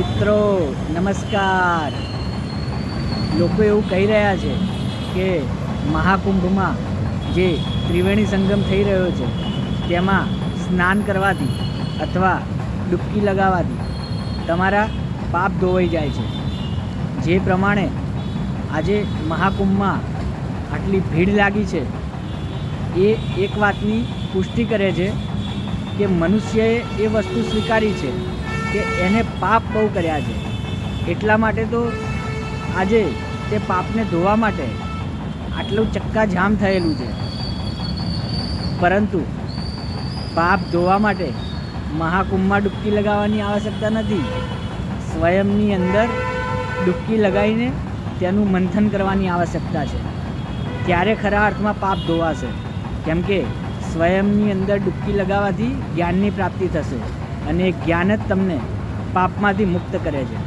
મિત્રો નમસ્કાર. લોકો એવું કહી રહ્યા છે કે મહાકુંભમાં જે ત્રિવેણી સંગમ થઈ રહ્યો છે તેમાં સ્નાન કરવાથી અથવા ડૂબકી લગાવવાથી તમારા પાપ ધોવાઈ જાય છે. જે પ્રમાણે આજે મહાકુંભમાં આટલી ભીડ લાગી છે એ એક વાતની પુષ્ટિ કરે છે કે મનુષ્યએ એ વસ્તુ સ્વીકારી છે કે એને પાપ બહુ કર્યા છે. એટલા માટે તો આજે તે પાપને ધોવા માટે આટલું ચક્કાજામ થયેલું છે. પરંતુ પાપ ધોવા માટે મહાકુંભમાં ડૂબકી લગાવવાની આવશ્યકતા નથી. સ્વયંની અંદર ડૂબકી લગાવીને તેનું મંથન કરવાની આવશ્યકતા છે. ત્યારે ખરા અર્થમાં પાપ ધોવાશે. કેમ કે સ્વયંની અંદર ડૂબકી લગાવવાથી જ્ઞાનની પ્રાપ્તિ થશે અને એ જ્ઞાન જ તમને પાપમાંથી મુક્ત કરે છે.